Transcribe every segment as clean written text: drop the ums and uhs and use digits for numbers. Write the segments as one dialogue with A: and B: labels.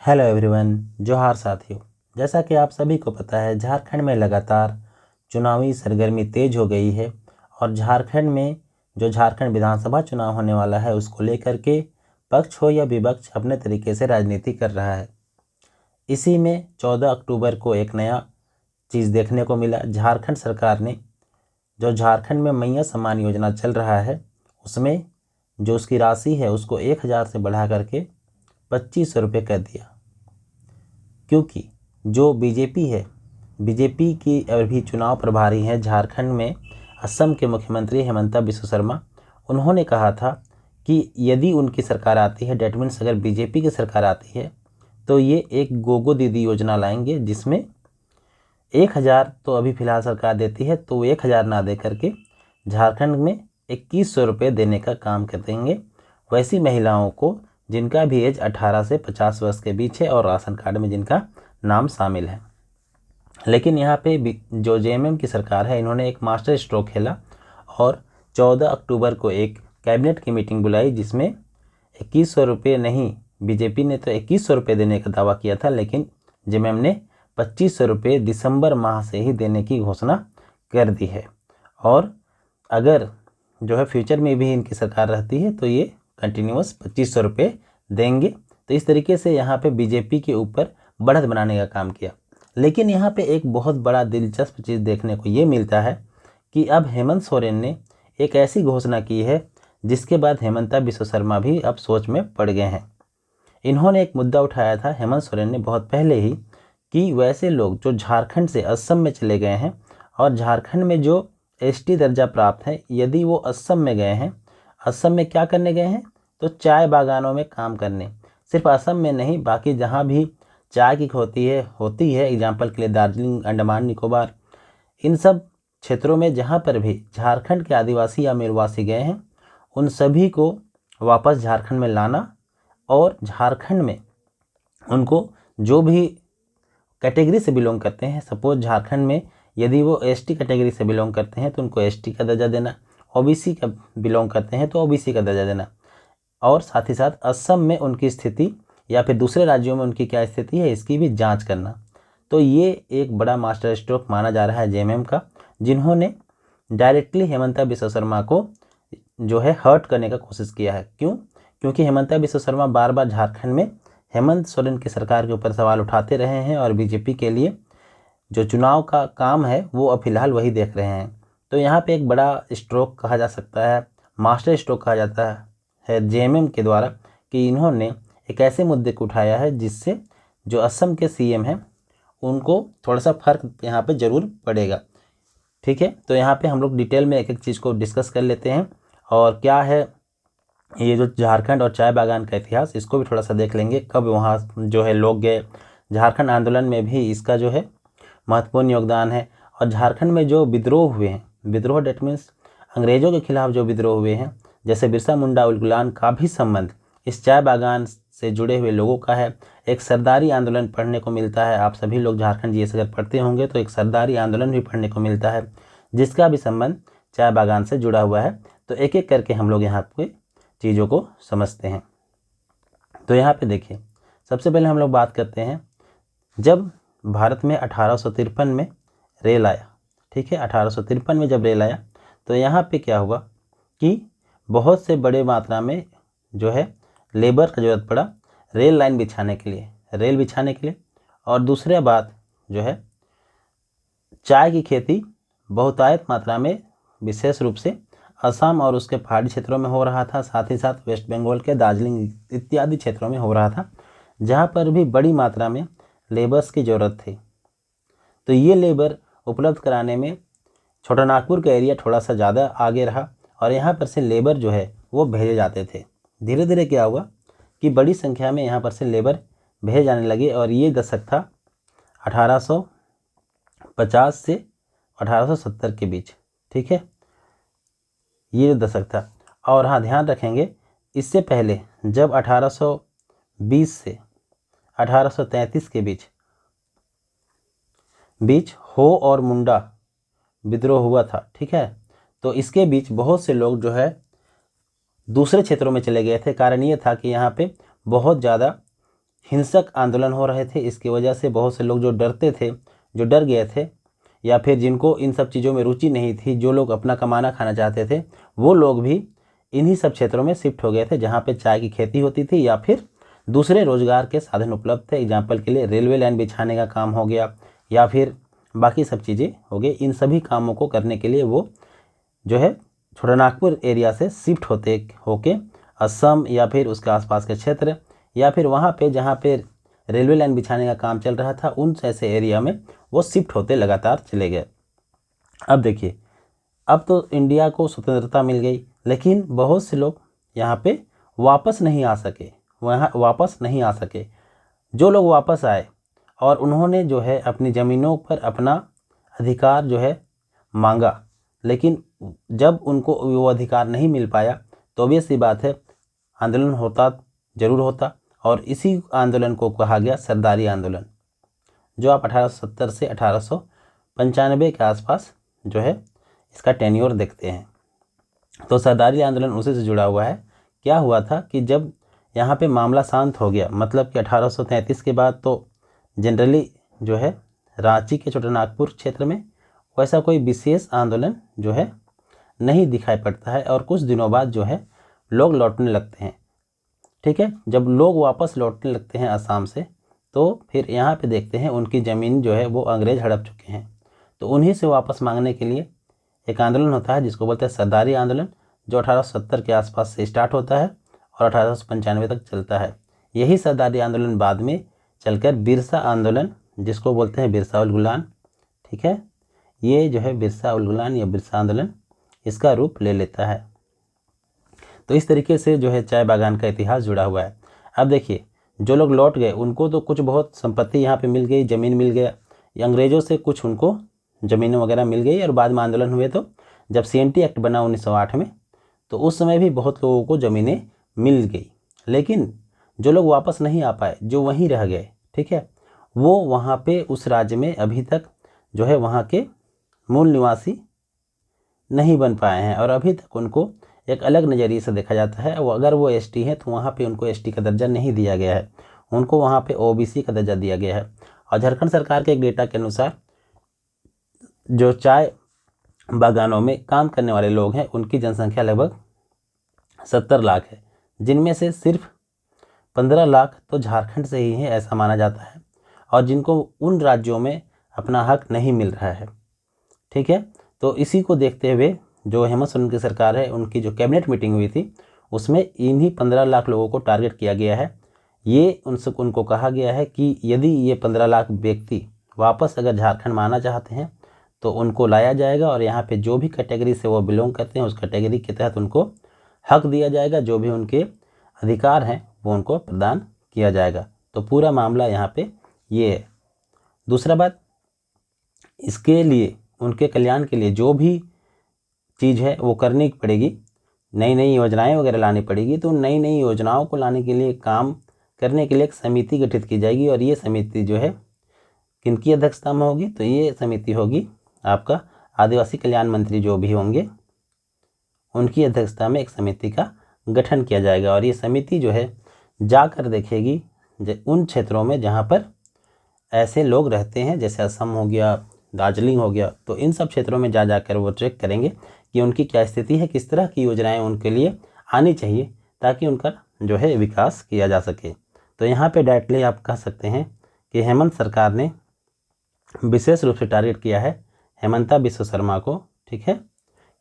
A: Hello everyone, जोहार साथियों। जैसा कि आप सभी को पता है, झारखंड में लगातार चुनावी सरगर्मी तेज हो गई है और झारखंड में जो झारखंड विधानसभा चुनाव होने वाला है उसको लेकर के पक्ष हो या विपक्ष अपने तरीके से राजनीति कर रहा है। इसी में 14 अक्टूबर को एक नया चीज़ देखने को मिला। झारखंड सरकार ने जो झारखंड में मैया सम्मान योजना चल रहा है उसमें जो उसकी राशि है उसको 1000 से बढ़ा करके 2500 रुपये कर दिया, क्योंकि जो बीजेपी है, बीजेपी की अभी चुनाव प्रभारी हैं झारखंड में, असम के मुख्यमंत्री हेमंता बिस्वा शर्मा। उन्होंने कहा था कि यदि उनकी सरकार आती है, डेट मीन्स अगर बीजेपी की सरकार आती है तो ये एक गोगो दीदी योजना लाएंगे जिसमें 1000 तो अभी फ़िलहाल सरकार देती है, तो 1000 ना दे करके झारखंड में 2100 रुपये देने का काम कर देंगे वैसी महिलाओं को जिनका भी एज 18 से 50 वर्ष के बीच है और राशन कार्ड में जिनका नाम शामिल है। लेकिन यहाँ पे जो जेएमएम की सरकार है, इन्होंने एक मास्टर स्ट्रोक खेला और 14 अक्टूबर को एक कैबिनेट की मीटिंग बुलाई जिसमें 2100 रुपये नहीं, बीजेपी ने तो 2100 रुपये देने का दावा किया था, लेकिन जेएमएम ने 2500 रुपये दिसंबर माह से ही देने की घोषणा कर दी है। और अगर जो है फ्यूचर में भी इनकी सरकार रहती है तो ये कंटिन्यूअस 2500 रुपये देंगे। तो इस तरीके से यहाँ पे बीजेपी के ऊपर बढ़त बनाने का काम किया। लेकिन यहाँ पे एक बहुत बड़ा दिलचस्प चीज़ देखने को ये मिलता है कि अब हेमंत सोरेन ने एक ऐसी घोषणा की है जिसके बाद हेमंता बिस्वा शर्मा भी अब सोच में पड़ गए हैं। इन्होंने एक मुद्दा उठाया था हेमंत सोरेन ने बहुत पहले ही कि वैसे लोग जो झारखंड से असम में चले गए हैं और झारखंड में जो एसटी दर्जा प्राप्त है, यदि वो असम में गए हैं, असम में क्या करने गए हैं तो चाय बागानों में काम करने। सिर्फ असम में नहीं, बाकी जहाँ भी चाय की होती है एग्जाम्पल के लिए दार्जिलिंग, अंडमान निकोबार, इन सब क्षेत्रों में जहाँ पर भी झारखंड के आदिवासी या मेरवासी गए हैं उन सभी को वापस झारखंड में लाना और झारखंड में उनको जो भी कैटेगरी से बिलोंग करते हैं, सपोज झारखंड में यदि वो एसटी कैटेगरी से बिलोंग करते हैं तो उनको एसटी का दर्जा देना, ओबीसी का बिलोंग करते हैं तो ओबीसी का दर्जा देना, और साथ ही साथ असम में उनकी स्थिति या फिर दूसरे राज्यों में उनकी क्या स्थिति है इसकी भी जांच करना। तो ये एक बड़ा मास्टर स्ट्रोक माना जा रहा है जेएमएम का, जिन्होंने डायरेक्टली हेमंता बिस्वा शर्मा को जो है हर्ट करने का कोशिश किया है। क्यों? क्योंकि हेमंता बिस्वा शर्मा बार बार झारखंड में हेमंत सोरेन की सरकार के ऊपर सवाल उठाते रहे हैं और बीजेपी के लिए जो चुनाव का काम है वो अब फिलहाल वही देख रहे हैं। तो यहाँ पे एक बड़ा स्ट्रोक कहा जा सकता है, मास्टर स्ट्रोक कहा जाता है जेएमएम के द्वारा, कि इन्होंने एक ऐसे मुद्दे को उठाया है जिससे जो असम के सीएम हैं उनको थोड़ा सा फर्क यहाँ पे ज़रूर पड़ेगा। ठीक है, तो यहाँ पे हम लोग डिटेल में एक एक चीज़ को डिस्कस कर लेते हैं और क्या है ये जो झारखंड और चाय बागान का इतिहास, इसको भी थोड़ा सा देख लेंगे। कब वहाँ जो है लोग गए, झारखंड आंदोलन में भी इसका जो है महत्वपूर्ण योगदान है। और झारखंड में जो विद्रोह हुए हैं, विद्रोह डेट मीन्स अंग्रेज़ों के खिलाफ जो विद्रोह हुए हैं, जैसे बिरसा मुंडा उलगुलान का भी संबंध इस चाय बागान से जुड़े हुए लोगों का है। एक सरदारी आंदोलन पढ़ने को मिलता है, आप सभी लोग झारखंड जीएस अगर पढ़ते होंगे तो एक सरदारी आंदोलन भी पढ़ने को मिलता है जिसका भी संबंध चाय बागान से जुड़ा हुआ है। तो एक एक करके हम लोग यहाँ पे चीज़ों को समझते हैं। तो यहाँ पे देखिए, सबसे पहले हम लोग बात करते हैं जब भारत में 1853 में रेल आया। ठीक है, 1853 में जब रेल आया तो यहाँ पे क्या हुआ कि बहुत से बड़े मात्रा में जो है लेबर का ज़रूरत पड़ा रेल लाइन बिछाने के लिए, रेल बिछाने के लिए। और दूसरी बात जो है चाय की खेती बहुतायत मात्रा में विशेष रूप से असम और उसके पहाड़ी क्षेत्रों में हो रहा था, साथ ही साथ वेस्ट बंगाल के दार्जिलिंग इत्यादि क्षेत्रों में हो रहा था, जहाँ पर भी बड़ी मात्रा में लेबर्स की ज़रूरत थी। तो ये लेबर उपलब्ध कराने में छोटा नागपुर का एरिया थोड़ा सा ज़्यादा आगे रहा और यहाँ पर से लेबर जो है वो भेजे जाते थे। धीरे धीरे क्या हुआ कि बड़ी संख्या में यहाँ पर से लेबर भेजे जाने लगे और ये दशक था 1850 से 1870 के बीच। ठीक है, ये जो दशक था। और हाँ, ध्यान रखेंगे इससे पहले जब 1820 से 1833 के बीच हो और मुंडा विद्रोह हुआ था, ठीक है, तो इसके बीच बहुत से लोग जो है दूसरे क्षेत्रों में चले गए थे। कारण ये था कि यहाँ पे बहुत ज़्यादा हिंसक आंदोलन हो रहे थे। इसकी वजह से बहुत से लोग जो डरते थे, जो डर गए थे, या फिर जिनको इन सब चीज़ों में रुचि नहीं थी, जो लोग अपना कमाना खाना चाहते थे, वो लोग भी इन्हीं सब क्षेत्रों में शिफ्ट हो गए थे जहाँ पे चाय की खेती होती थी या फिर दूसरे रोजगार के साधन उपलब्ध थे। एग्जाम्पल के लिए रेलवे लाइन बिछाने का काम हो गया या फिर बाकी सब चीज़ें हो गई। इन सभी कामों को करने के लिए वो जो है छोटानागपुर एरिया से शिफ्ट होके असम या फिर उसके आसपास के क्षेत्र या फिर वहाँ पे जहाँ पे रेलवे लाइन बिछाने का काम चल रहा था उन ऐसे एरिया में वो शिफ्ट होते लगातार चले गए। अब देखिए, अब तो इंडिया को स्वतंत्रता मिल गई, लेकिन बहुत से लोग यहाँ पे वापस नहीं आ सके। जो लोग वापस आए और उन्होंने जो है अपनी ज़मीनों पर अपना अधिकार जो है मांगा, लेकिन जब उनको वो अधिकार नहीं मिल पाया तो ऑब्वियस सी बात है आंदोलन ज़रूर होता। और इसी आंदोलन को कहा गया सरदारी आंदोलन, जो आप 1870 से 1895 के आसपास जो है इसका टेन्योर देखते हैं। तो सरदारी आंदोलन उसी से जुड़ा हुआ है। क्या हुआ था कि जब यहाँ पे मामला शांत हो गया, मतलब कि 1833 के बाद तो जनरली जो है रांची के छोटानागपुर क्षेत्र में वैसा कोई विशेष आंदोलन जो है नहीं दिखाई पड़ता है और कुछ दिनों बाद जो है लोग लौटने लगते हैं। ठीक है, जब लोग वापस लौटने लगते हैं असम से, तो फिर यहाँ पे देखते हैं उनकी ज़मीन जो है वो अंग्रेज हड़प चुके हैं। तो उन्हीं से वापस मांगने के लिए एक आंदोलन होता है जिसको बोलते हैं सरदारी आंदोलन, जो 1870 के आसपास से स्टार्ट होता है और 1895 तक चलता है। यही सरदारी आंदोलन बाद में चलकर बिरसा आंदोलन, जिसको बोलते हैं बिरसा उल गुलान, ठीक है, ये जो है बिरसा उल गुलान या बिरसा आंदोलन इसका रूप ले लेता है। तो इस तरीके से जो है चाय बागान का इतिहास जुड़ा हुआ है। अब देखिए, जो लोग लौट गए उनको तो कुछ बहुत संपत्ति यहाँ पे मिल गई, ज़मीन मिल गया, अंग्रेज़ों से कुछ उनको ज़मीनें वगैरह मिल गई। और बाद में आंदोलन हुए तो जब CNT एक्ट बना 1908 में, तो उस समय भी बहुत लोगों को ज़मीनें मिल गई। लेकिन जो लोग वापस नहीं आ पाए, जो वहीं रह गए, ठीक है, वो वहाँ पे उस राज्य में अभी तक जो है वहाँ के मूल निवासी नहीं बन पाए हैं और अभी तक उनको एक अलग नज़रिए से देखा जाता है। वो अगर वो ST है तो वहाँ पे उनको ST का दर्जा नहीं दिया गया है, उनको वहाँ पे OBC का दर्जा दिया गया है। और झारखंड सरकार के एक डेटा के अनुसार जो चाय बागानों में काम करने वाले लोग हैं उनकी जनसंख्या लगभग 70 लाख है, जिनमें से सिर्फ 15 लाख तो झारखंड से ही है ऐसा माना जाता है, और जिनको उन राज्यों में अपना हक नहीं मिल रहा है। ठीक है, तो इसी को देखते हुए जो हेमंत सोरेन की सरकार है, उनकी जो कैबिनेट मीटिंग हुई थी उसमें इन्हीं 15 लाख लोगों को टारगेट किया गया है। ये उनको कहा गया है कि यदि ये 15 लाख व्यक्ति वापस अगर झारखंड में आना चाहते हैं तो उनको लाया जाएगा और यहाँ पे जो भी कैटेगरी से वो बिलोंग करते हैं उस कैटेगरी के तहत उनको हक दिया जाएगा, जो भी उनके अधिकार हैं वो उनको प्रदान किया जाएगा। तो पूरा मामला यहाँ पे ये है। दूसरा बात, इसके लिए उनके कल्याण के लिए जो भी चीज़ है वो करनी पड़ेगी, नई नई योजनाएं वगैरह लानी पड़ेगी। तो नई नई योजनाओं को लाने के लिए, काम करने के लिए एक समिति गठित की जाएगी और ये समिति जो है किनकी अध्यक्षता में होगी, तो ये समिति होगी आपका आदिवासी कल्याण मंत्री जो भी होंगे उनकी अध्यक्षता में एक समिति का गठन किया जाएगा। और ये समिति जो है जाकर देखेगी उन क्षेत्रों में जहाँ पर ऐसे लोग रहते हैं, जैसे असम हो गया, दार्जिलिंग हो गया, तो इन सब क्षेत्रों में जाकर वो चेक करेंगे कि उनकी क्या स्थिति है, किस तरह की योजनाएं उनके लिए आनी चाहिए ताकि उनका जो है विकास किया जा सके। तो यहाँ पे डायरेक्टली आप कह सकते हैं कि हेमंत सरकार ने विशेष रूप से टारगेट किया है हेमंता बिस्व शर्मा को, ठीक है,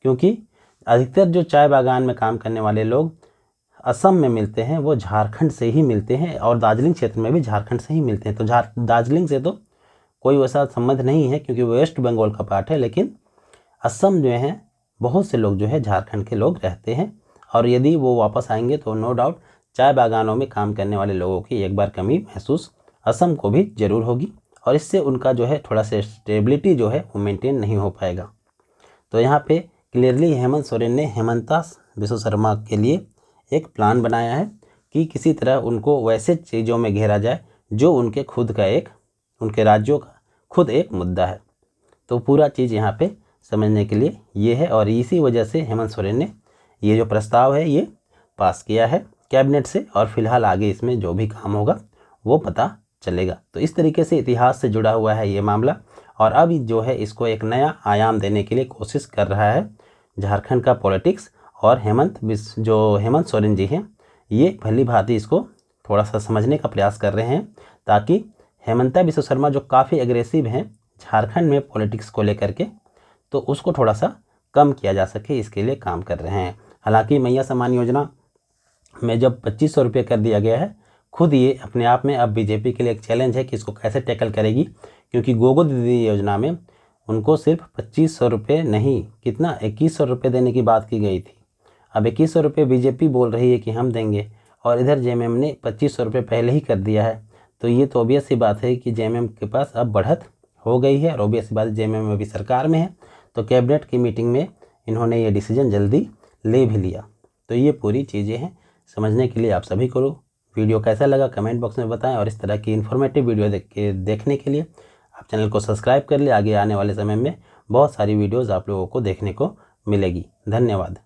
A: क्योंकि अधिकतर जो चाय बागान में काम करने वाले लोग असम में मिलते हैं वो झारखंड से ही मिलते हैं और दार्जिलिंग क्षेत्र में भी झारखंड से ही मिलते हैं। तो दार्जिलिंग से तो कोई वैसा संबंध नहीं है क्योंकि वो वेस्ट बंगाल का पार्ट है, लेकिन असम जो है बहुत से लोग जो है झारखंड के लोग रहते हैं और यदि वो वापस आएंगे तो नो डाउट चाय बागानों में काम करने वाले लोगों की एक बार कमी महसूस असम को भी ज़रूर होगी और इससे उनका जो है थोड़ा सा स्टेबिलिटी जो है वो मेंटेन नहीं हो पाएगा। तो यहाँ पे क्लियरली हेमंत सोरेन ने हेमंता बिस्व शर्मा के लिए एक प्लान बनाया है कि किसी तरह उनको वैसे चीज़ों में घेरा जाए जो उनके खुद का उनके राज्यों का खुद एक मुद्दा है। तो पूरा चीज़ यहाँ पे समझने के लिए ये है और इसी वजह से हेमंत सोरेन ने ये जो प्रस्ताव है ये पास किया है कैबिनेट से और फिलहाल आगे इसमें जो भी काम होगा वो पता चलेगा। तो इस तरीके से इतिहास से जुड़ा हुआ है ये मामला, और अब जो है इसको एक नया आयाम देने के लिए कोशिश कर रहा है झारखंड का पॉलिटिक्स। और हेमंत सोरेन जी हैं, ये भली भांति इसको थोड़ा सा समझने का प्रयास कर रहे हैं, ताकि हेमंता बिस्वा शर्मा जो काफ़ी एग्रेसिव हैं झारखंड में पॉलिटिक्स को लेकर के, तो उसको थोड़ा सा कम किया जा सके, इसके लिए काम कर रहे हैं। हालांकि मैया सम्मान योजना में जब 2500 रुपये कर दिया गया है, खुद ये अपने आप में अब बीजेपी के लिए एक चैलेंज है कि इसको कैसे टैकल करेगी, क्योंकि गोगो दीदी योजना में उनको सिर्फ 2500 रुपये नहीं, कितना 2100 रुपये देने की बात की गई थी। अब 2100 रुपये बीजेपी बोल रही है कि हम देंगे, और इधर जेएमएम ने 2500 रुपये पहले ही कर दिया है। तो ये तो ऑब्वियस सी बात है कि जेएमएम के पास अब बढ़त हो गई है, और ऑब्वियस सी बात है जेएमएम अभी सरकार में है, तो कैबिनेट की मीटिंग में इन्होंने ये डिसीजन जल्दी ले भी लिया। तो ये पूरी चीज़ें हैं, समझने के लिए आप सभी को वीडियो कैसा लगा कमेंट बॉक्स में बताएं, और इस तरह की इन्फॉर्मेटिव वीडियो देखने के लिए आप चैनल को सब्सक्राइब कर ले। आगे आने वाले समय में बहुत सारी वीडियोज़ आप लोगों को देखने को मिलेगी। धन्यवाद।